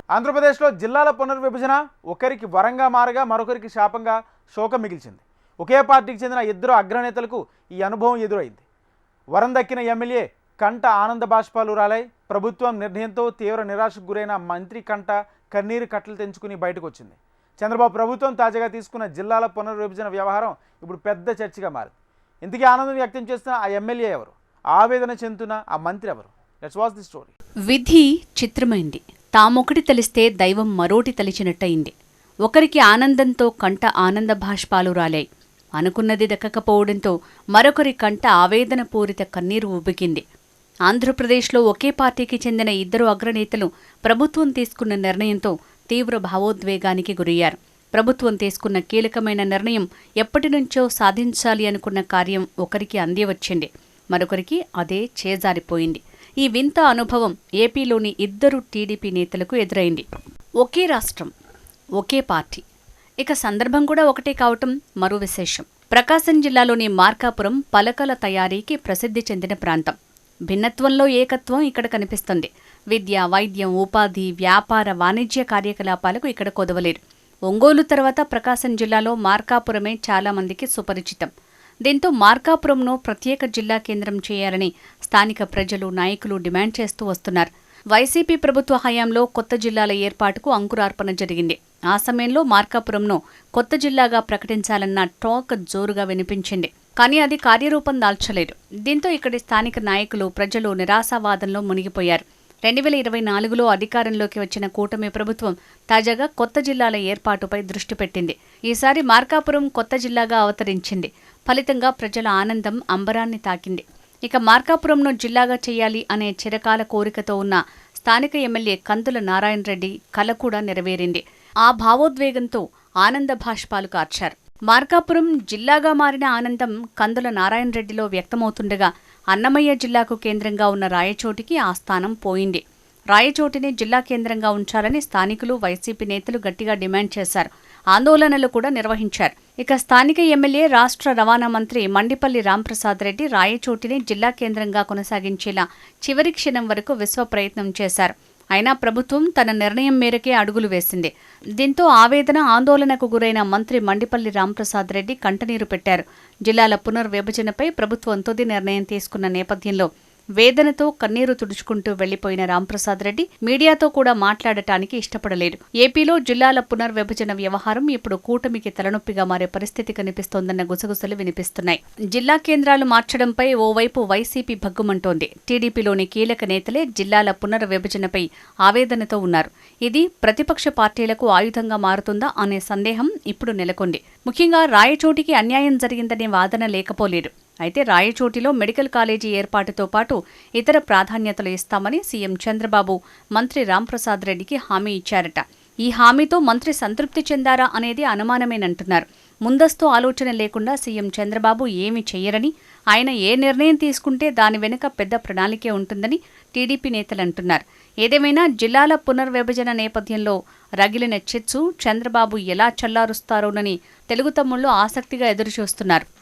ఆంధ్రప్రదేశ్లో జిల్లాల పునర్విభజన ఒకరికి వరంగా మారగా మరొకరికి శాపంగా శోకం మిగిల్చింది. ఒకే పార్టీకి చెందిన ఇద్దరు అగ్రనేతలకు ఈ అనుభవం ఎదురైంది. వరం దక్కిన ఎమ్మెల్యే కంట ఆనంద బాష్పాలు రాలై ప్రభుత్వం నిర్ణయంతో తీవ్ర నిరాశకు గురైన మంత్రి కంట కన్నీరు కట్టలు తెంచుకుని బయటకు వచ్చింది. చంద్రబాబు ప్రభుత్వం తాజాగా తీసుకున్న జిల్లాల పునర్విభజన వ్యవహారం ఇప్పుడు పెద్ద చర్చగా మారింది. ఇంతకీ ఆనందం వ్యక్తం చేస్తున్న ఆ ఎమ్మెల్యే ఎవరు, ఆవేదన చెందుతున్న ఆ మంత్రి ఎవరు? Let's watch the story. విధి చిత్రమైంది. తామొకటి తలిస్తే దైవం మరోటి తలిచినట్టయింది. ఒకరికి ఆనందంతో కంట ఆనంద భాష్పాలు రాలాయి. అనుకున్నది దక్కకపోవడంతో మరొకరి కంట ఆవేదన పూరిత కన్నీరు ఉబికింది. ఆంధ్రప్రదేశ్లో ఒకే పార్టీకి చెందిన ఇద్దరు అగ్రనేతలు ప్రభుత్వం తీసుకున్న నిర్ణయంతో తీవ్ర భావోద్వేగానికి గురయ్యారు. ప్రభుత్వం తీసుకున్న కీలకమైన నిర్ణయం ఎప్పటినుంచో సాధించాలి అనుకున్న కార్యం ఒకరికి అంది వచ్చింది, మరొకరికి అదే చేజారిపోయింది. ఈ వింత అనుభవం ఏపీలోని ఇద్దరు టీడీపీ నేతలకు ఎదురైంది. ఒకే రాష్ట్రం, ఒకే పార్టీ, ఇక సందర్భం కూడా ఒకటే కావటం మరో విశేషం. ప్రకాశం జిల్లాలోని మార్కాపురం పలకల తయారీకి ప్రసిద్ధి చెందిన ప్రాంతం. భిన్నత్వంలో ఏకత్వం ఇక్కడ కనిపిస్తుంది. విద్య, వైద్యం, ఉపాధి, వ్యాపార, వాణిజ్య కార్యకలాపాలకు ఇక్కడ కొదవలేరు. ఒంగోలు తర్వాత ప్రకాశం జిల్లాలో మార్కాపురమే చాలా మందికి సుపరిచితం. దీంతో మార్కాపురంను ప్రత్యేక జిల్లా కేంద్రం చేయాలని స్థానిక ప్రజలు, నాయకులు డిమాండ్ చేస్తూ వస్తున్నారు. వైసీపీ ప్రభుత్వ హయాంలో కొత్త జిల్లాల ఏర్పాటుకు అంకురార్పణ జరిగింది. ఆ సమయంలో మార్కాపురంను కొత్త జిల్లాగా ప్రకటించాలన్న టాక్ జోరుగా వినిపించింది. కానీ అది కార్యరూపం దాల్చలేదు. దీంతో ఇక్కడి స్థానిక నాయకులు, ప్రజలు నిరాశావాదంలో మునిగిపోయారు. 2024లో అధికారంలోకి వచ్చిన కూటమి ప్రభుత్వం తాజాగా కొత్త జిల్లాల ఏర్పాటుపై దృష్టి పెట్టింది. ఈసారి మార్కాపురం కొత్త జిల్లాగా అవతరించింది. ఫలితంగా ప్రజల ఆనందం అంబరాన్ని తాకింది. ఇక మార్కాపురంను జిల్లాగా చేయాలి అనే చిరకాల కోరికతో ఉన్న స్థానిక ఎమ్మెల్యే కందుల నారాయణ రెడ్డి కల కూడా నెరవేరింది. ఆ భావోద్వేగంతో ఆనంద భాష్పాలు కార్చారు. మార్కాపురం జిల్లాగా మారిన ఆనందం కందుల నారాయణ రెడ్డిలో వ్యక్తమవుతుండగా అన్నమయ్య జిల్లాకు కేంద్రంగా ఉన్న రాయచోటికి ఆ స్థానం పోయింది. రాయచోటిని జిల్లా కేంద్రంగా ఉంచాలని స్థానికులు, వైసీపీ నేతలు గట్టిగా డిమాండ్ చేశారు. ఆందోళనలు కూడా నిర్వహించారు. ఇక స్థానిక ఎమ్మెల్యే, రాష్ట్ర రవాణా మంత్రి మండిపల్లి రాంప్రసాద్ రెడ్డి రాయచోటిని జిల్లా కేంద్రంగా కొనసాగించేలా చివరి క్షణం వరకు విశ్వ ప్రయత్నం చేశారు. అయినా ప్రభుత్వం తన నిర్ణయం మేరకే అడుగులు వేసింది. దీంతో ఆవేదన, ఆందోళనకు గురైన మంత్రి మండిపల్లి రాంప్రసాద్ రెడ్డి కంటనీరు పెట్టారు. జిల్లాల పునర్విభజనపై ప్రభుత్వం తుది నిర్ణయం తీసుకున్న నేపథ్యంలో వేదనతో కన్నీరు తుడుచుకుంటూ వెళ్లిపోయిన రాంప్రసాద్ రెడ్డి మీడియాతో కూడా మాట్లాడటానికి ఇష్టపడలేదు. ఏపీలో జిల్లాల పునర్విభజన వ్యవహారం ఇప్పుడు కూటమికి తలనొప్పిగా మారే పరిస్థితి కనిపిస్తోందన్న గుసగుసలు వినిపిస్తున్నాయి. జిల్లా కేంద్రాలు మార్చడంపై ఓవైపు వైసీపీ భగ్గుమంటోంది. టీడీపీలోని కీలక నేతలే జిల్లాల పునర్విభజనపై ఆవేదనతో ఉన్నారు. ఇది ప్రతిపక్ష పార్టీలకు ఆయుధంగా మారుతుందా అనే సందేహం ఇప్పుడు నెలకొంది. ముఖ్యంగా రాయచోటికి అన్యాయం జరిగిందనే వాదన లేకపోలేదు. అయితే రాయచోటిలో మెడికల్ కాలేజీ ఏర్పాటుతో పాటు ఇతర ప్రాధాన్యతలు ఇస్తామని సీఎం చంద్రబాబు మంత్రి రాంప్రసాద్ రెడ్డికి హామీ ఇచ్చారట. ఈ హామీతో మంత్రి సంతృప్తి చెందారా అనేది అనుమానమేనంటున్నారు. ముందస్తు ఆలోచన లేకుండా సీఎం చంద్రబాబు ఏమీ చెయ్యరని, ఆయన ఏ నిర్ణయం తీసుకుంటే దాని వెనుక పెద్ద ప్రణాళికే ఉంటుందని టీడీపీ నేతలు అంటున్నారు. ఏదేమైనా జిల్లాల పునర్విభజన నేపథ్యంలో రగిలిన చిచ్చు చంద్రబాబు ఎలా చల్లారుస్తారోనని తెలుగు తమ్ముళ్లు ఆసక్తిగా ఎదురుచూస్తున్నారు.